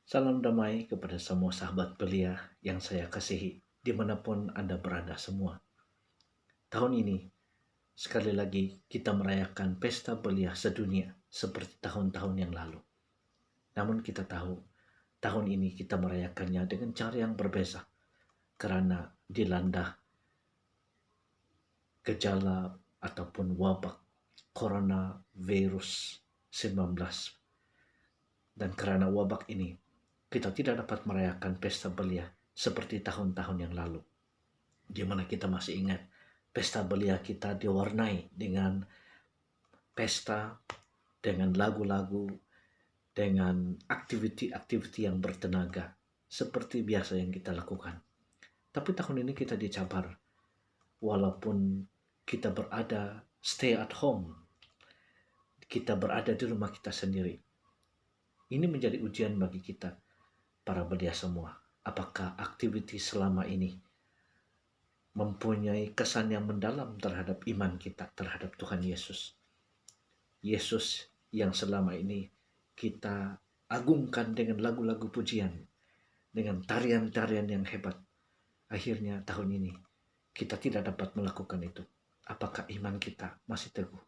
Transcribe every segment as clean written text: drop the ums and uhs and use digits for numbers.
Salam damai kepada semua sahabat belia yang saya kasihi, dimanapun Anda berada semua. Tahun ini, sekali lagi kita merayakan pesta belia sedunia seperti tahun-tahun yang lalu. Namun kita tahu, tahun ini kita merayakannya dengan cara yang berbeda, karena dilanda gejala ataupun wabak coronavirus 19. Dan karena wabak ini, kita tidak dapat merayakan pesta belia seperti tahun-tahun yang lalu, di mana kita masih ingat pesta belia kita diwarnai dengan pesta, dengan lagu-lagu, dengan aktiviti-aktiviti yang bertenaga seperti biasa yang kita lakukan. Tapi tahun ini kita dicabar, walaupun kita berada stay at home, kita berada di rumah kita sendiri. Ini menjadi ujian bagi kita, para belia semua. Apakah aktiviti selama ini mempunyai kesan yang mendalam terhadap iman kita terhadap Tuhan Yesus? Yesus yang selama ini kita agungkan dengan lagu-lagu pujian, dengan tarian-tarian yang hebat. Akhirnya tahun ini kita tidak dapat melakukan itu. Apakah iman kita masih teguh?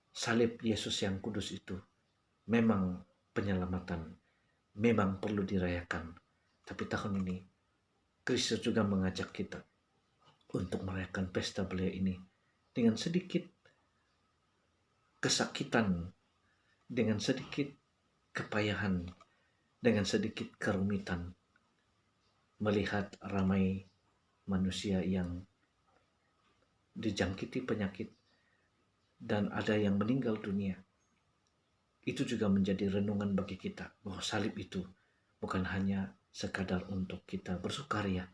Salib Yesus yang kudus itu memang penyelamatan, memang perlu dirayakan. Tapi tahun ini, Kristus juga mengajak kita untuk merayakan pesta belia ini dengan sedikit kesakitan, dengan sedikit kepayahan, dengan sedikit kerumitan, melihat ramai manusia yang dijangkiti penyakit dan ada yang meninggal dunia. Itu juga menjadi renungan bagi kita bahwa salib itu bukan hanya sekadar untuk kita bersukaria,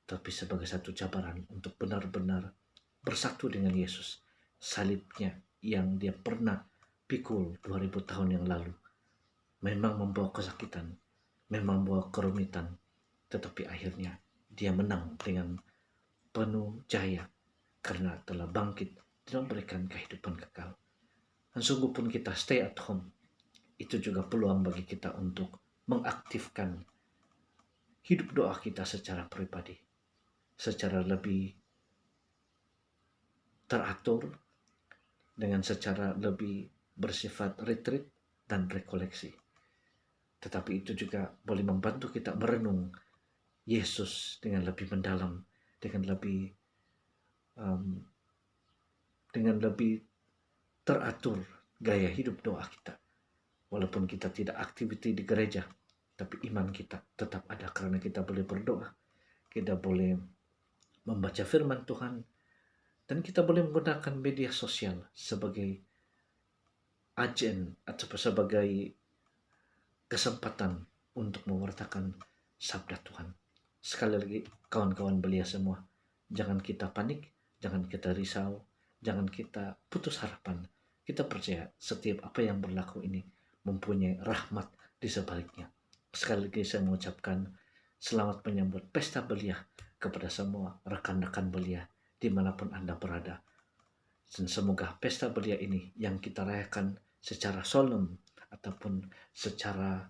tapi sebagai satu cabaran untuk benar-benar bersatu dengan Yesus. Salibnya yang dia pernah pikul 2000 tahun yang lalu memang membawa kesakitan, memang membawa kerumitan, tetapi akhirnya dia menang dengan penuh jaya karena telah bangkit dan memberikan kehidupan kekal. Dan sungguh pun kita stay at home, itu juga peluang bagi kita untuk mengaktifkan hidup doa kita secara pribadi, secara lebih teratur, dengan secara lebih bersifat retreat dan rekoleksi. Tetapi itu juga boleh membantu kita merenung Yesus dengan lebih mendalam, dengan lebih teratur gaya hidup doa kita. Walaupun kita tidak aktiviti di gereja, tapi iman kita tetap ada karena kita boleh berdoa, kita boleh membaca firman Tuhan, dan kita boleh menggunakan media sosial sebagai agen atau sebagai kesempatan untuk mewartakan sabda Tuhan. Sekali lagi, kawan-kawan belia semua, jangan kita panik, jangan kita risau, jangan kita putus harapan. Kita percaya setiap apa yang berlaku ini mempunyai rahmat di sebaliknya. Sekali lagi saya mengucapkan selamat menyambut pesta belia kepada semua rekan-rekan belia dimanapun Anda berada. Dan semoga pesta belia ini yang kita rayakan secara solemn ataupun secara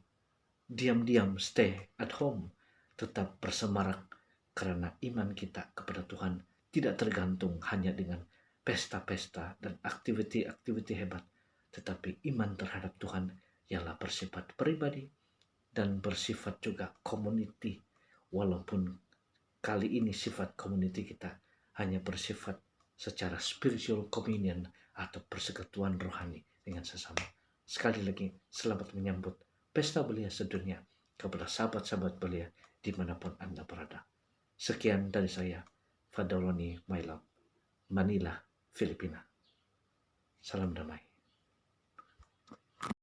diam-diam stay at home tetap bersemarak, karena iman kita kepada Tuhan tidak tergantung hanya dengan pesta-pesta dan aktiviti-aktiviti hebat, tetapi iman terhadap Tuhan ialah bersifat pribadi dan bersifat juga community. Walaupun kali ini sifat community kita hanya bersifat secara spiritual communion atau persekutuan rohani dengan sesama. Sekali lagi, selamat menyambut pesta belia sedunia kepada sahabat-sahabat belia dimanapun Anda berada. Sekian dari saya, Fadoloni My Love, Manila, Filipina. Salam damai.